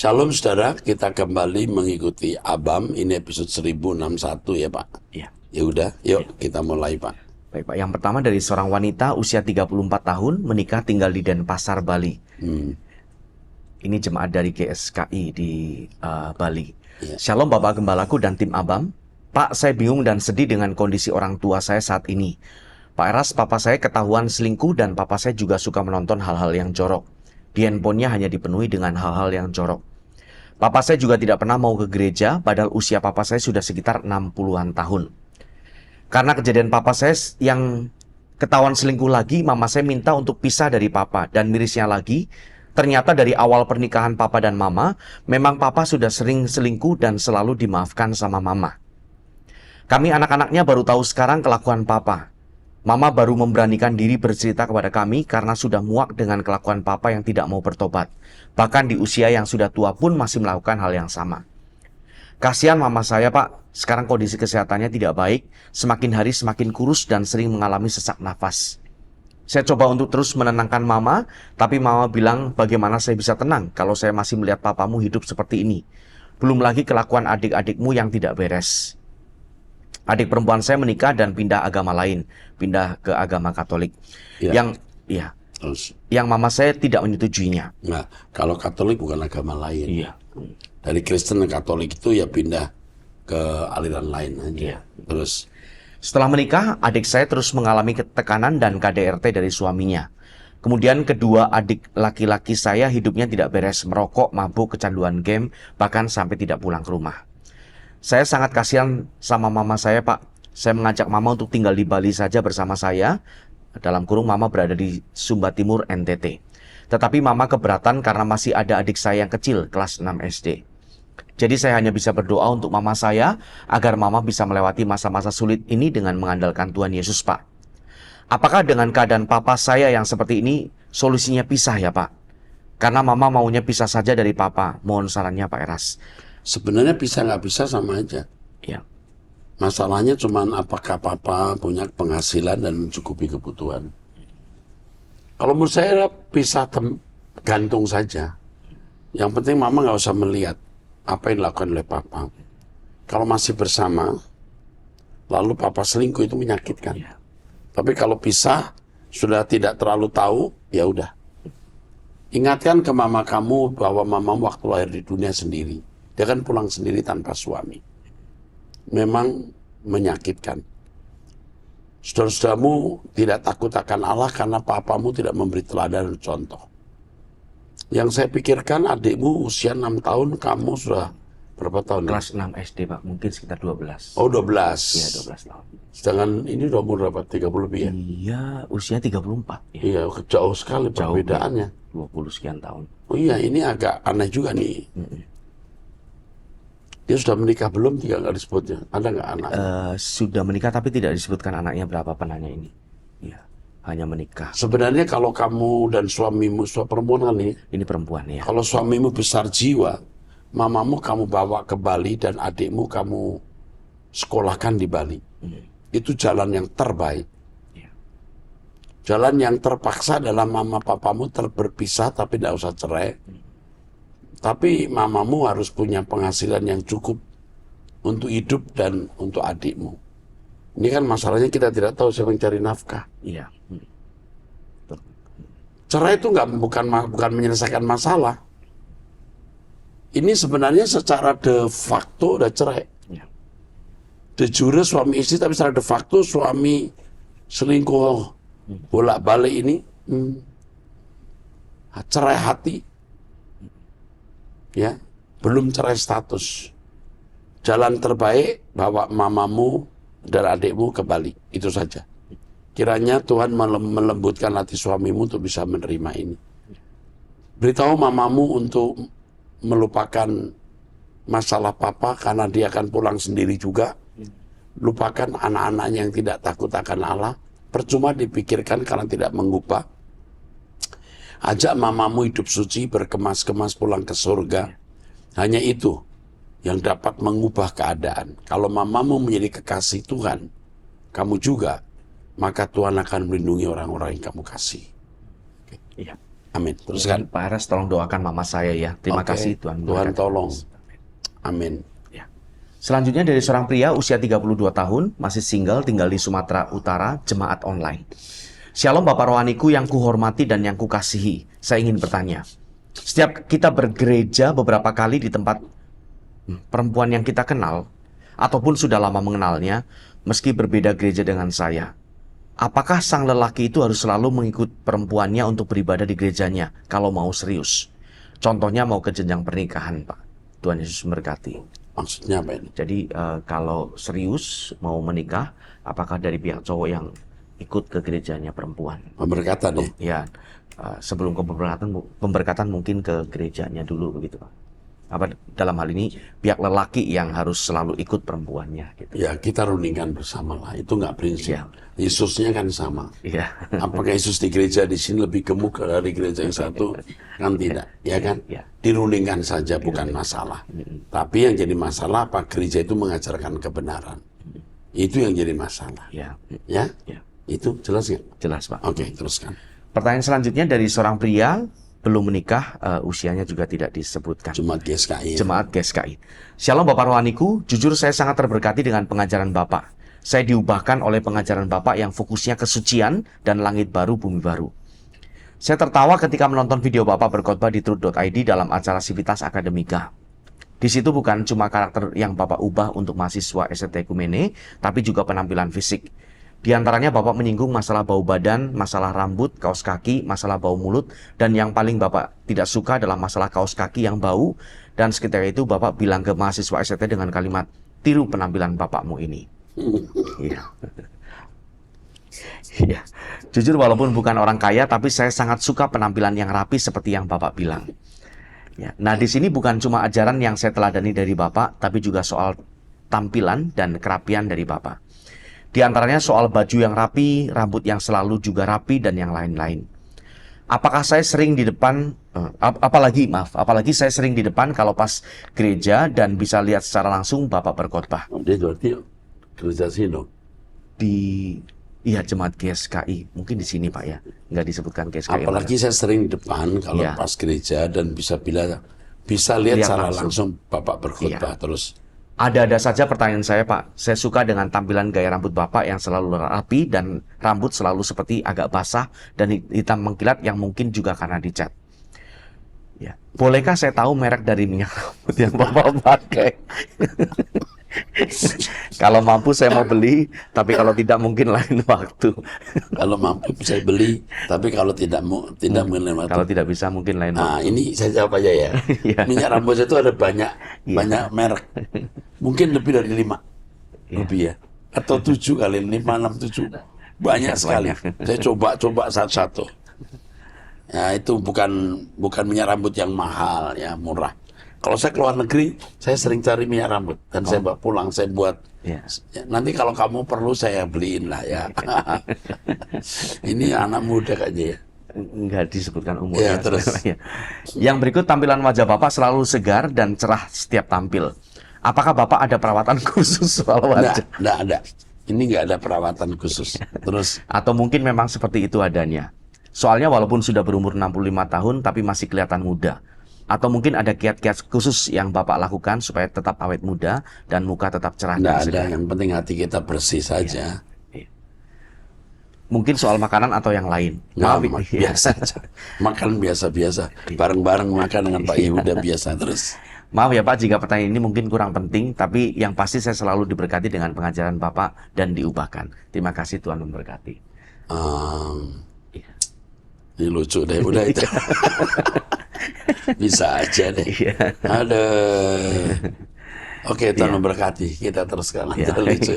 Shalom saudara, kita kembali mengikuti Abam, ini episode 1061 ya Pak. Iya. Ya udah, yuk kita mulai Pak. Baik Pak, yang pertama dari seorang wanita usia 34 tahun menikah tinggal di Denpasar, Bali. Ini jemaat dari GSKI di Bali. Iya. Shalom Bapak Gembalaku dan tim Abam. Pak, saya bingung dan sedih dengan kondisi orang tua saya saat ini. Pak Eras, papa saya ketahuan selingkuh dan papa saya juga suka menonton hal-hal yang jorok. Di handphonenya hanya dipenuhi dengan hal-hal yang jorok. Papa saya juga tidak pernah mau ke gereja, padahal usia papa saya sudah sekitar 60-an tahun. Karena kejadian papa saya yang ketahuan selingkuh lagi, mama saya minta untuk pisah dari papa. Dan mirisnya lagi, ternyata dari awal pernikahan papa dan mama, memang papa sudah sering selingkuh dan selalu dimaafkan sama mama. Kami anak-anaknya baru tahu sekarang kelakuan papa. Mama baru memberanikan diri bercerita kepada kami karena sudah muak dengan kelakuan papa yang tidak mau bertobat. Bahkan di usia yang sudah tua pun masih melakukan hal yang sama. Kasihan mama saya Pak, sekarang kondisi kesehatannya tidak baik, semakin hari semakin kurus dan sering mengalami sesak nafas. Saya coba untuk terus menenangkan mama, tapi mama bilang bagaimana saya bisa tenang kalau saya masih melihat papamu hidup seperti ini. Belum lagi kelakuan adik-adikmu yang tidak beres. Adik perempuan saya menikah dan pindah agama lain, pindah ke agama Katolik. Ya. Yang mama saya tidak menyetujuinya. Nah, kalau Katolik bukan agama lain. Iya. Dari Kristen ke Katolik itu ya pindah ke aliran lain aja. Iya. Terus Setelah menikah, adik saya terus mengalami tekanan dan KDRT dari suaminya. Kemudian kedua adik laki-laki saya hidupnya tidak beres, merokok, mabuk, kecanduan game, bahkan sampai tidak pulang ke rumah. Saya sangat kasihan sama mama saya Pak. Saya mengajak mama untuk tinggal di Bali saja bersama saya. Dalam kurung mama berada di Sumba Timur, NTT. Tetapi mama keberatan karena masih ada adik saya yang kecil, kelas 6 SD. Jadi saya hanya bisa berdoa untuk mama saya agar mama bisa melewati masa-masa sulit ini dengan mengandalkan Tuhan Yesus Pak. Apakah dengan keadaan papa saya yang seperti ini solusinya pisah ya Pak? Karena mama maunya pisah saja dari papa. Mohon sarannya Pak Eras. sebenarnya bisa nggak bisa sama aja. Ya. Masalahnya cuman apakah papa punya penghasilan dan mencukupi kebutuhan. Kalau menurut saya pisah gantung saja. Yang penting mama nggak usah melihat apa yang dilakukan oleh papa. Kalau masih bersama, lalu papa selingkuh itu menyakitkan. Ya. Tapi kalau pisah, sudah tidak terlalu tahu, ya udah. Ingatkan ke mama kamu bahwa mamamu waktu lahir di dunia sendiri. Dia kan pulang sendiri tanpa suami. Memang menyakitkan. Saudara-saudaramu tidak takut akan Allah karena papamu tidak memberi teladan dan contoh. Yang saya pikirkan adikmu usia 6 tahun, kamu sudah berapa tahun? Kelas 6 SD Pak, mungkin sekitar 12. Oh 12. Iya 12 tahun. Sedangkan ini udah umur berapa? 30 lebih ya? Iya, usia 34. Ya. Iya, jauh sekali Jauh, perbedaannya. 20 sekian tahun. Oh iya, ini agak aneh juga nih. Dia sudah menikah belum? Tidak nggak disebutnya. Ada nggak anak? Sudah menikah tapi tidak disebutkan anaknya berapa penanya ini. Iya, hanya menikah. Sebenarnya kalau kamu dan suamimu, perempuan kan ini, Ini perempuan ya. kalau suamimu besar jiwa, mamamu kamu bawa ke Bali dan adikmu kamu sekolahkan di Bali. Itu jalan yang terbaik. Iya. Jalan yang terpaksa adalah mama papamu berpisah tapi tidak usah cerai. Tapi mamamu harus punya penghasilan yang cukup untuk hidup dan untuk adikmu. Ini kan masalahnya kita tidak tahu siapa yang cari nafkah. Iya. Cerai itu bukan menyelesaikan masalah. Ini sebenarnya secara de facto udah cerai. Iya. De jure suami istri, tapi secara de facto suami selingkuh bolak-balik ini cerai hati. Ya, belum cerai status. Jalan terbaik bawa mamamu dan adikmu ke Bali, itu saja. Kiranya Tuhan melembutkan hati suamimu untuk bisa menerima ini. Beritahu mamamu untuk melupakan masalah papa karena dia akan pulang sendiri juga. Lupakan anak-anaknya yang tidak takut akan Allah. Percuma dipikirkan karena tidak mengubah. Ajak mamamu hidup suci, berkemas-kemas pulang ke surga. Hanya itu yang dapat mengubah keadaan. Kalau mamamu menjadi kekasih Tuhan, kamu juga, maka Tuhan akan melindungi orang-orang yang kamu kasih. Iya. Amin. Teruskan. Pak Eras tolong doakan mama saya ya. Terima Oke. kasih Tuhan. Tuhan tolong. Amin. Ya. Selanjutnya dari seorang pria usia 32 tahun, masih single, tinggal di Sumatera Utara, jemaat online. Shalom Bapak rohaniku yang kuhormati dan yang kukasihi. Saya ingin bertanya. Setiap kita bergereja beberapa kali di tempat perempuan yang kita kenal, ataupun sudah lama mengenalnya, meski berbeda gereja dengan saya, apakah sang lelaki itu harus selalu mengikut perempuannya untuk beribadah di gerejanya kalau mau serius? Contohnya mau ke jenjang pernikahan, Pak. Tuhan Yesus memberkati. Maksudnya apa ini? Jadi kalau serius mau menikah, apakah dari pihak cowok yang ikut ke gerejanya perempuan? Pemberkatan ya? Ya, sebelum ke pemberkatan mungkin ke gerejanya dulu begitu, Pak. Apa dalam hal ini pihak lelaki yang harus selalu ikut perempuannya gitu. Ya, kita rundingkan bersama lah. Itu nggak prinsip. Ya. Yesusnya kan sama. Iya. Apakah Yesus di gereja di sini lebih gemuk dari gereja yang satu? Kan tidak, ya kan? Ya. Dirundingkan saja, bukan masalah. Tapi yang jadi masalah apa? Gereja itu mengajarkan kebenaran. Itu yang jadi masalah. Ya. Ya? Ya. Itu jelas nggak? Jelas, Pak. Oke, teruskan. Pertanyaan selanjutnya dari seorang pria, belum menikah, usianya juga tidak disebutkan. Jemaat GSKI. Jemaat GSKI. Shalom Bapak rohaniku, jujur saya sangat terberkati dengan pengajaran Bapak. Saya diubahkan oleh pengajaran Bapak yang fokusnya kesucian dan langit baru, bumi baru. Saya tertawa ketika menonton video Bapak berkhotbah di truth.id dalam acara Civitas Akademika. Di situ bukan cuma karakter yang Bapak ubah untuk mahasiswa STT Ekumene, tapi juga penampilan fisik. Di antaranya Bapak menyinggung masalah bau badan, masalah rambut, kaos kaki, masalah bau mulut, dan yang paling Bapak tidak suka adalah masalah kaos kaki yang bau, dan sekitar itu Bapak bilang ke mahasiswa STT dengan kalimat, tiru penampilan Bapakmu ini. Iya. Iya. Jujur walaupun bukan orang kaya, tapi saya sangat suka penampilan yang rapi seperti yang Bapak bilang. Ya. Nah di sini bukan cuma ajaran yang saya teladani dari Bapak, tapi juga soal tampilan dan kerapian dari Bapak. Di antaranya soal baju yang rapi, rambut yang selalu juga rapi, dan yang lain-lain. Apakah saya sering di depan, apalagi saya sering di depan kalau pas gereja dan bisa lihat secara langsung Bapak berkhotbah. Dia berarti gereja sini. Iya, jemaat GSKI, mungkin di sini Pak ya, nggak disebutkan GSKI. Apalagi saya sering di depan kalau Ya. pas gereja dan bisa lihat secara langsung Bapak berkhotbah terus. Ada saja pertanyaan saya Pak. Saya suka dengan tampilan gaya rambut Bapak yang selalu rapi dan rambut selalu seperti agak basah dan hitam mengkilat yang mungkin juga karena dicat. Ya. Bolehkah saya tahu merek dari minyak rambut yang Bapak pakai? Kalau mampu saya mau beli, tapi kalau tidak mungkin lain waktu. Kalau mampu saya beli, tapi kalau tidak mungkin lain waktu. Kalau tidak bisa mungkin lain waktu. Nah, ini saya jawab aja ya. Iya. Minyak rambut itu ada banyak merek. Mungkin lebih dari 5. Lebih ya. Atau 7 kali, 5, 6, 7. Banyak sekali. Saya coba satu-satu. Ya, itu bukan minyak rambut yang mahal, ya, murah. Kalau saya keluar negeri, saya sering cari minyak rambut. Dan saya bawa pulang, saya buat. Ya. Ya, nanti kalau kamu perlu, saya beliin lah ya. Ini anak muda kayaknya ya. Enggak disebutkan umurnya. Ya, terus. Yang berikut tampilan wajah Bapak selalu segar dan cerah setiap tampil. Apakah Bapak ada perawatan khusus soal wajah? Nggak ada. Ini nggak ada perawatan khusus. Terus. Atau mungkin memang seperti itu adanya. Soalnya walaupun sudah berumur 65 tahun tapi masih kelihatan muda. Atau mungkin ada kiat-kiat khusus yang Bapak lakukan supaya tetap awet muda dan muka tetap cerah Nggak dan ada, segar. yang penting hati kita bersih saja. Iya. Mungkin soal makanan atau yang lain. Nggak, Maaf, biasa aja. Makan biasa-biasa. Bareng-bareng makan dengan Pak Yehuda biasa terus. Maaf ya Pak jika pertanyaan ini mungkin kurang penting, tapi yang pasti saya selalu diberkati dengan pengajaran Bapak dan diubahkan. Terima kasih, Tuhan memberkati. Iya. Ini lucu deh, udah itu. Bisa aja deh. Iya. Oke, Tuhan memberkati. Kita teruskan. Iya. Lucu.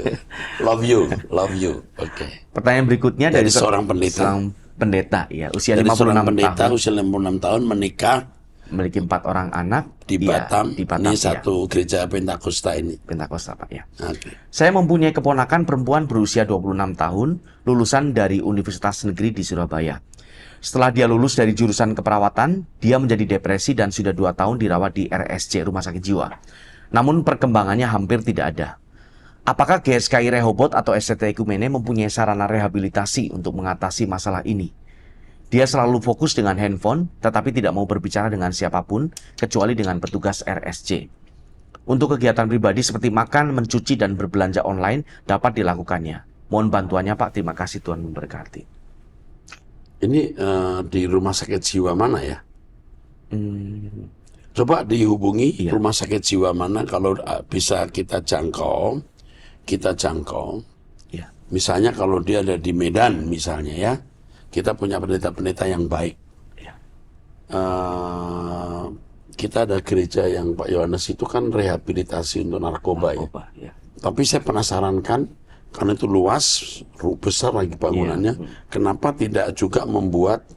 Love you. Oke. Pertanyaan berikutnya Dari seorang pendeta. Seorang pendeta, ya, usia Dari 56 seorang pendeta tahun, usia 56 tahun menikah memiliki 4 orang anak di ya, Batam. di Ini Batam, ya. satu gereja Pentakosta ini. Pentakosta, Pak ya. Oke. Saya mempunyai keponakan perempuan berusia 26 tahun, lulusan dari Universitas Negeri di Surabaya. Setelah dia lulus dari jurusan keperawatan, dia menjadi depresi dan sudah 2 tahun dirawat di RSC, Rumah Sakit Jiwa. Namun perkembangannya hampir tidak ada. Apakah GSKI Rehoboth atau STT Ekumene mempunyai sarana rehabilitasi untuk mengatasi masalah ini? Dia selalu fokus dengan handphone, tetapi tidak mau berbicara dengan siapapun, kecuali dengan petugas RSC. Untuk kegiatan pribadi seperti makan, mencuci, dan berbelanja online dapat dilakukannya. Mohon bantuannya Pak, terima kasih, Tuhan memberkati. Ini di rumah sakit jiwa mana ya? Coba dihubungi rumah sakit jiwa mana, kalau bisa kita jangkau. Ya. Misalnya kalau dia ada di Medan misalnya ya, kita punya pendeta-pendeta yang baik. Ya. Kita ada gereja yang Pak Yohanes itu kan rehabilitasi untuk narkoba ya. Ya. Tapi saya penasaran kan, karena itu luas, besar lagi bangunannya, kenapa tidak juga membuat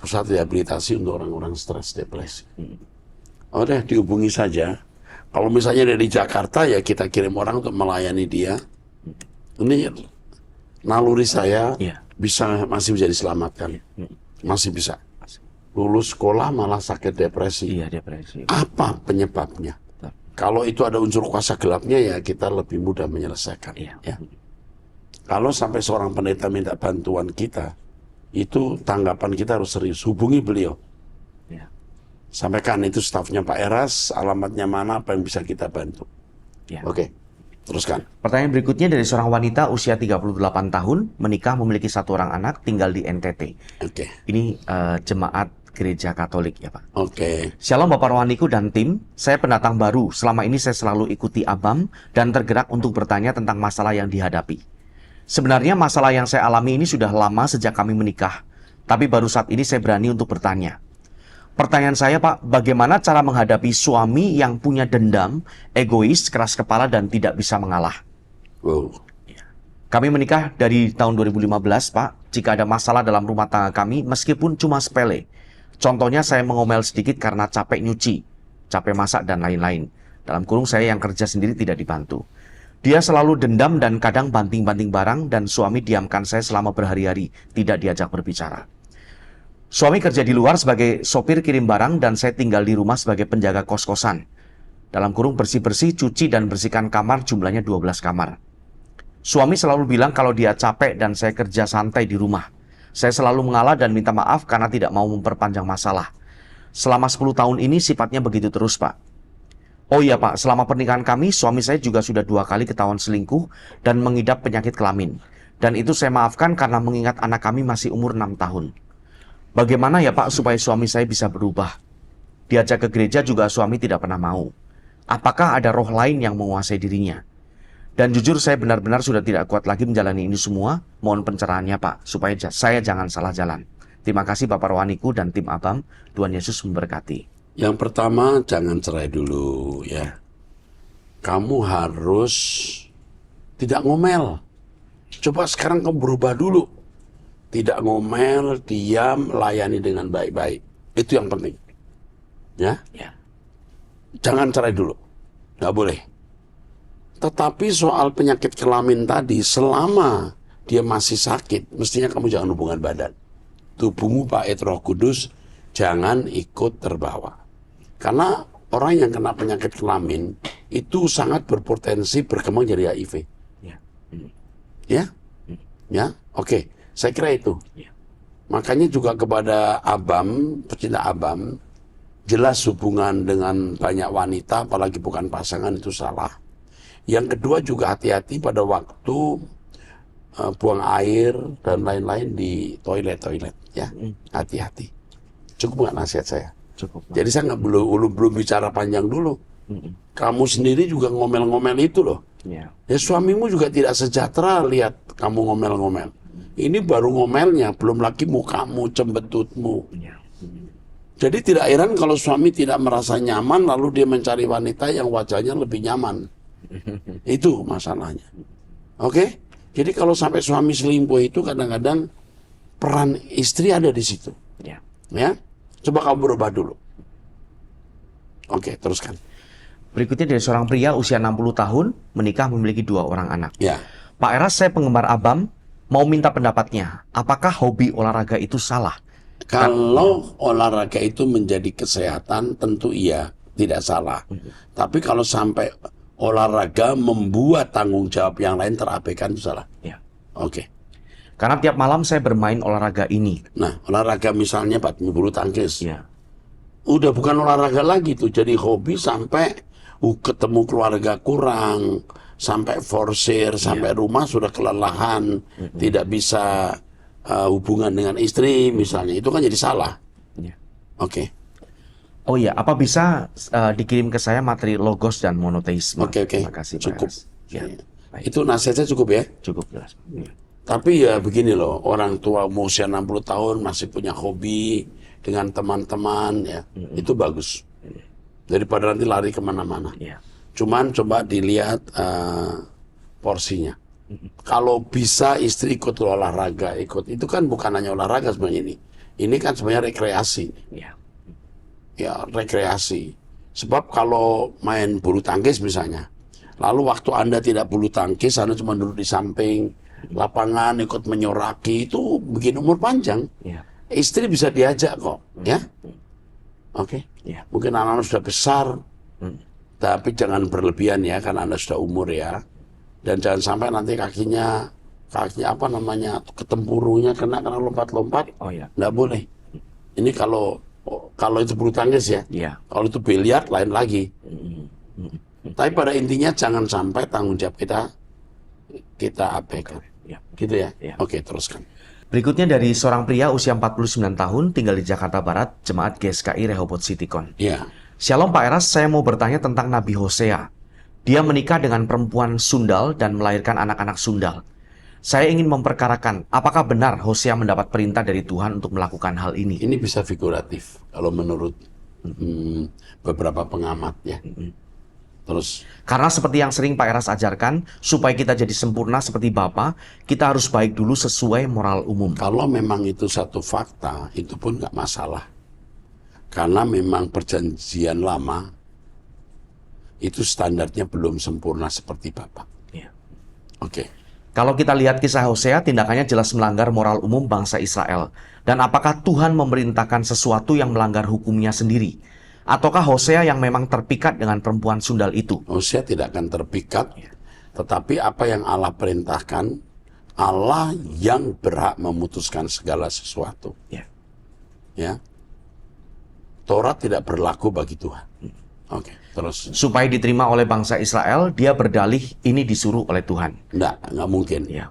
pusat rehabilitasi untuk orang-orang stres, depresi? Oh deh, dihubungi saja. Kalau misalnya dari Jakarta ya kita kirim orang untuk melayani dia. Ini naluri saya masih bisa diselamatkan, masih bisa. Lulus sekolah malah sakit depresi. Iya, depresi. Apa penyebabnya? Kalau itu ada unsur kuasa gelapnya ya kita lebih mudah menyelesaikan. Ya. Kalau sampai seorang pendeta minta bantuan kita, itu tanggapan kita harus serius. Hubungi beliau. Ya. Sampaikan itu stafnya Pak Eras, alamatnya mana, apa yang bisa kita bantu. Ya. Oke, teruskan. Pertanyaan berikutnya dari seorang wanita usia 38 tahun, menikah, memiliki 1 orang anak, tinggal di NTT. Oke. Ini jemaat gereja Katolik ya Pak. Oke. Shalom Bapak Rohaniku dan tim, saya pendatang baru. Selama ini saya selalu ikuti ABAM dan tergerak untuk bertanya tentang masalah yang dihadapi. Sebenarnya masalah yang saya alami ini sudah lama sejak kami menikah, tapi baru saat ini saya berani untuk bertanya. Pertanyaan saya Pak, bagaimana cara menghadapi suami yang punya dendam, egois, keras kepala dan tidak bisa mengalah? Wow. Kami menikah dari tahun 2015 Pak. Jika ada masalah dalam rumah tangga kami, meskipun cuma sepele. Contohnya saya mengomel sedikit karena capek nyuci, capek masak dan lain-lain. Dalam kurung saya yang kerja sendiri tidak dibantu. Dia selalu dendam dan kadang banting-banting barang dan suami diamkan saya selama berhari-hari, tidak diajak berbicara. Suami kerja di luar sebagai sopir kirim barang dan saya tinggal di rumah sebagai penjaga kos-kosan. Dalam kurung bersih-bersih, cuci dan bersihkan kamar, jumlahnya 12 kamar. Suami selalu bilang kalau dia capek dan saya kerja santai di rumah. Saya selalu mengalah dan minta maaf karena tidak mau memperpanjang masalah. Selama 10 tahun ini sifatnya begitu terus Pak. Oh iya Pak, selama pernikahan kami, suami saya juga sudah 2 kali ketahuan selingkuh dan mengidap penyakit kelamin. Dan itu saya maafkan karena mengingat anak kami masih umur 6 tahun. Bagaimana ya Pak supaya suami saya bisa berubah? Diajak ke gereja juga suami tidak pernah mau. Apakah ada roh lain yang menguasai dirinya? Dan jujur saya benar-benar sudah tidak kuat lagi menjalani ini semua. Mohon pencerahannya Pak, supaya saya jangan salah jalan. Terima kasih Bapak Rohaniku dan tim ABAM. Tuhan Yesus memberkati. Yang pertama, jangan cerai dulu ya. Kamu harus tidak ngomel. Coba sekarang kamu berubah dulu. Tidak ngomel, diam, layani dengan baik-baik. Itu yang penting. Ya? Jangan cerai dulu. Nggak boleh. Tetapi soal penyakit kelamin tadi, selama dia masih sakit, mestinya kamu jangan hubungan badan. Tubuhmu Pak Roh Kudus, jangan ikut terbawa. Karena orang yang kena penyakit kelamin, itu sangat berpotensi berkembang jadi HIV. Ya? Oke. Saya kira itu. Makanya juga kepada ABAM, pecinta ABAM, jelas hubungan dengan banyak wanita, apalagi bukan pasangan, itu salah. Yang kedua juga hati-hati pada waktu buang air dan lain-lain di toilet-toilet. Ya, hati-hati. Cukup nggak nasihat saya? Cukup. Jadi saya nggak belum bicara panjang dulu. Kamu sendiri juga ngomel-ngomel itu loh. Ya, suamimu juga tidak sejahtera lihat kamu ngomel-ngomel. Ini baru ngomelnya, belum lagi mukamu, cembetutmu. Jadi tidak heran kalau suami tidak merasa nyaman, lalu dia mencari wanita yang wajahnya lebih nyaman. Itu masalahnya. Oke? Jadi kalau sampai suami selingkuh itu kadang-kadang peran istri ada di situ. Ya? Coba kamu berubah dulu. Oke, teruskan. Berikutnya dari seorang pria usia 60 tahun, menikah, memiliki 2 orang anak. Ya. Pak Eras, saya penggemar ABAM. Mau minta pendapatnya, apakah hobi olahraga itu salah? Kalau olahraga itu menjadi kesehatan, tentu iya, tidak salah. Tapi kalau sampai olahraga membuat tanggung jawab yang lain terabaikan, itu salah. Oke. Karena tiap malam saya bermain olahraga ini. Nah, olahraga misalnya bulu tangkis. Ya. Udah bukan olahraga lagi tuh, jadi hobi sampai ketemu keluarga kurang, sampai forsir, sampai rumah sudah kelelahan, tidak bisa hubungan dengan istri misalnya. Itu kan jadi salah. Ya. Oke. Oh iya, apa bisa dikirim ke saya materi logos dan monoteisme? Oke. Terima kasih, Pak Cukup. Eras. Ya, baik. Itu nasihatnya cukup ya. Cukup jelas. Ya. Tapi ya begini loh, orang tua mau usia 60 tahun masih punya hobi dengan teman-teman ya, itu bagus. Daripada nanti lari kemana-mana. Ya. Cuman coba dilihat porsinya. Kalau bisa istri ikut olahraga, itu kan bukan hanya olahraga sebenarnya ini. Ini kan sebenarnya rekreasi. Ya. Ya, rekreasi. Sebab kalau main bulu tangkis misalnya, lalu waktu Anda tidak bulu tangkis, Anda cuma duduk di samping lapangan, ikut menyoraki, itu bikin umur panjang. Ya. Istri bisa diajak kok, ya. Oke. Ya. Mungkin anak-anak sudah besar, tapi jangan berlebihan ya, karena Anda sudah umur ya. Dan jangan sampai nanti kakinya apa namanya, ketempurungnya kena lompat-lompat. Oh ya. Nggak boleh. Ini kalau itu bulu tangkis ya. Ya. Kalau itu biliar lain lagi. Tapi pada intinya jangan sampai tanggung jawab kita abaikan. Ya. Gitu ya. Ya. Oke, teruskan. Berikutnya dari seorang pria usia 49 tahun tinggal di Jakarta Barat, Jemaat GSKI Rehoboth Citikon. Iya. Shalom Pak Eras, saya mau bertanya tentang Nabi Hosea. Dia menikah dengan perempuan Sundal dan melahirkan anak-anak Sundal. Saya ingin memperkarakan, apakah benar Hosea mendapat perintah dari Tuhan untuk melakukan hal ini? Ini bisa figuratif kalau menurut beberapa pengamat ya. Terus Karena seperti yang sering Pak Eras ajarkan, supaya kita jadi sempurna seperti Bapa, kita harus baik dulu sesuai moral umum. kalau memang itu satu fakta, itu pun nggak masalah. Karena memang perjanjian lama itu standarnya belum sempurna seperti Bapak. Ya. Oke. Kalau kita lihat kisah Hosea, tindakannya jelas melanggar moral umum bangsa Israel. Dan apakah Tuhan memerintahkan sesuatu yang melanggar hukumnya sendiri? Ataukah Hosea yang memang terpikat dengan perempuan Sundal itu? Hosea tidak akan terpikat, tetapi apa yang Allah perintahkan, Allah yang berhak memutuskan segala sesuatu. Ya. Ya. Taurat tidak berlaku bagi Tuhan. Oke, terus. Supaya diterima oleh bangsa Israel, dia berdalih ini disuruh oleh Tuhan. Nggak mungkin. Ya.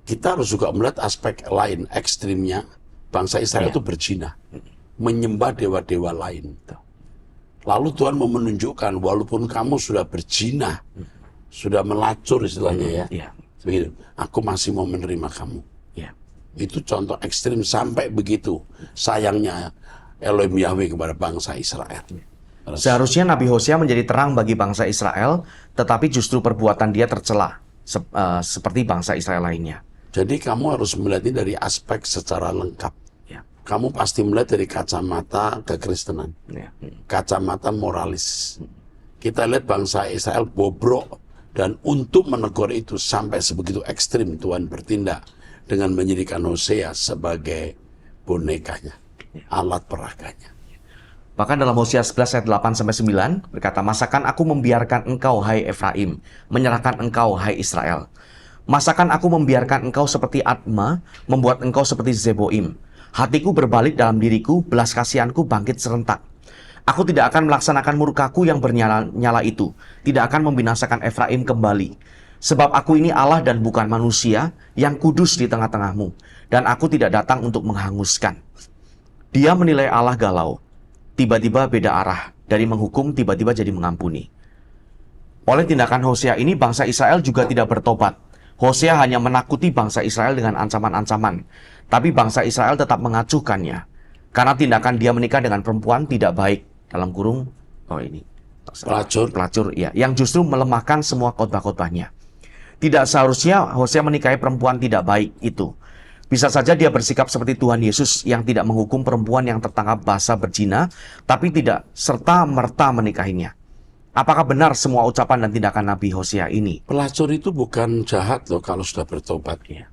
Kita harus juga melihat aspek lain, ekstrimnya. Bangsa Israel itu berzina, menyembah dewa-dewa lain. Lalu Tuhan mau menunjukkan, walaupun kamu sudah berzina, sudah melacur istilahnya ya, Ya. begitu, aku masih mau menerima kamu. Ya. Itu contoh ekstrim sampai begitu sayangnya Elohim Yahweh kepada bangsa Israel. Terus, Seharusnya Nabi Hosea menjadi terang bagi bangsa Israel, tetapi justru perbuatan dia tercela, seperti bangsa Israel lainnya. jadi kamu harus melihat ini dari aspek secara lengkap. Ya. Kamu pasti melihat dari kacamata kekristenan, Ya. kacamata moralis. Kita lihat bangsa Israel bobrok, dan untuk menegur itu sampai sebegitu ekstrim Tuhan bertindak dengan menjadikan Hosea sebagai bonekanya, alat peraganya. Bahkan dalam Hosea 11 ayat 8-9 berkata, masakan aku membiarkan engkau hai Efraim, menyerahkan engkau hai Israel. Masakan aku membiarkan engkau seperti Adma, membuat engkau seperti Zeboim. Hatiku berbalik dalam diriku, belas kasihanku bangkit serentak. Aku tidak akan melaksanakan murkaku yang bernyala-nyala itu, tidak akan membinasakan Efraim kembali. Sebab aku ini Allah dan bukan manusia, yang kudus di tengah-tengahmu, dan aku tidak datang untuk menghanguskan. Dia menilai Allah galau, tiba-tiba beda arah, dari menghukum tiba-tiba jadi mengampuni. Oleh tindakan Hosea ini, bangsa Israel juga tidak bertobat. Hosea hanya menakuti bangsa Israel dengan ancaman-ancaman, tapi bangsa Israel tetap mengacuhkannya. Karena tindakan dia menikah dengan perempuan tidak baik, dalam kurung, pelacur, ya, yang justru melemahkan semua khotbah-khotbahnya. Tidak seharusnya Hosea menikahi perempuan tidak baik itu. Bisa saja dia bersikap seperti Tuhan Yesus yang tidak menghukum perempuan yang tertangkap basah berzina, tapi tidak serta-merta menikahinya. Apakah benar semua ucapan dan tindakan Nabi Hosea ini? Pelacur itu bukan jahat loh kalau sudah bertobat. Ya.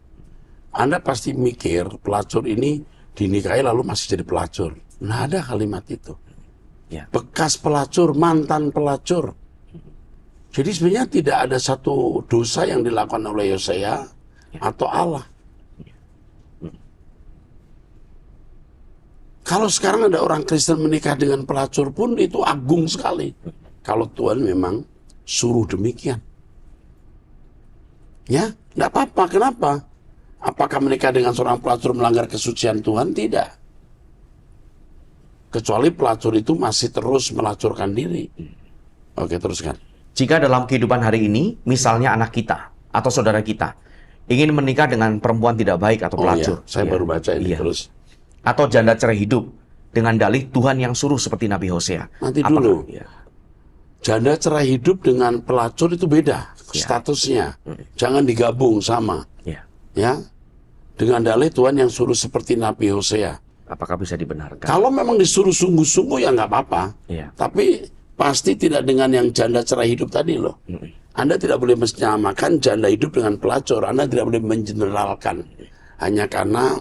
Anda pasti mikir pelacur ini dinikahi lalu masih jadi pelacur. Nah, ada kalimat itu. Ya. Bekas pelacur, mantan pelacur. Jadi sebenarnya tidak ada satu dosa yang dilakukan oleh Hosea atau Allah. Kalau sekarang ada orang Kristen menikah dengan pelacur pun itu agung sekali. Kalau Tuhan memang suruh demikian. Ya, tidak apa-apa. Kenapa? Apakah menikah dengan seorang pelacur melanggar kesucian Tuhan? Tidak. Kecuali pelacur itu masih terus melacurkan diri. Oke, teruskan. Jika dalam kehidupan hari ini, misalnya anak kita atau saudara kita ingin menikah dengan perempuan tidak baik atau pelacur. Saya baru baca ini terus. Atau janda cerai hidup dengan dalih Tuhan yang suruh seperti Nabi Hosea. Nanti dulu. Janda cerai hidup dengan pelacur itu beda statusnya. Jangan digabung sama. Ya. Dengan dalih Tuhan yang suruh seperti Nabi Hosea. Apakah bisa dibenarkan? Kalau memang disuruh sungguh-sungguh ya nggak apa-apa. Tapi pasti tidak dengan yang janda cerai hidup tadi loh. Anda tidak boleh menyamakan janda hidup dengan pelacur. Anda tidak boleh mengeneralkan. Hanya karena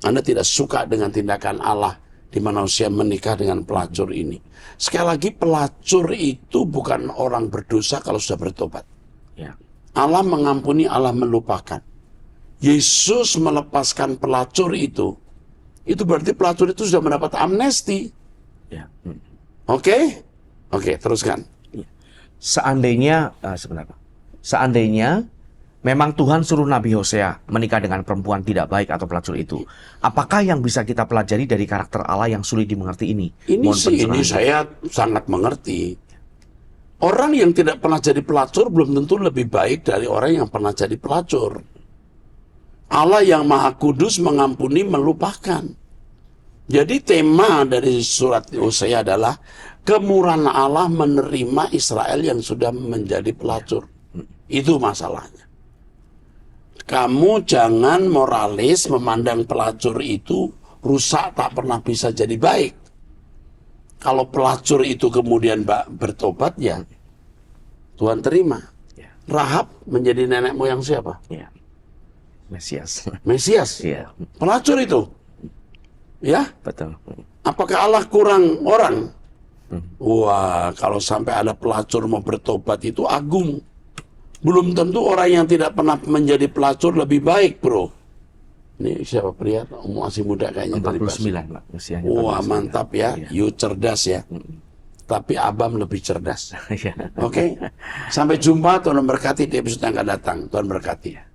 Anda tidak suka dengan tindakan Allah di mana usia menikah dengan pelacur ini. Sekali lagi, pelacur itu bukan orang berdosa kalau sudah bertobat. Allah mengampuni, Allah melupakan. Yesus melepaskan pelacur itu berarti pelacur itu sudah mendapat amnesti. Oke, teruskan. Seandainya memang Tuhan suruh Nabi Hosea menikah dengan perempuan tidak baik atau pelacur itu, apakah yang bisa kita pelajari dari karakter Allah yang sulit dimengerti ini? Ini saya sangat mengerti. Orang yang tidak pernah jadi pelacur belum tentu lebih baik dari orang yang pernah jadi pelacur. Allah yang Maha Kudus mengampuni, melupakan. Jadi tema dari surat Hosea adalah kemurahan Allah menerima Israel yang sudah menjadi pelacur. Itu masalahnya. Kamu jangan moralis memandang pelacur itu rusak, tak pernah bisa jadi baik. Kalau pelacur itu kemudian bertobat, ya Tuhan terima. Rahab menjadi nenek moyang siapa? Mesias. Pelacur itu. Ya? Betul. Apakah Allah kurang orang? Wah, kalau sampai ada pelacur mau bertobat itu agung. Belum tentu orang yang tidak pernah menjadi pelacur lebih baik, bro. Ini siapa pria? Masih muda kayaknya. 49, Pak. Wah, mantap ya. You cerdas ya. Tapi Abam lebih cerdas. Oke? Sampai jumpa. Tuhan memberkati di episode yang akan datang. Tuhan berkati.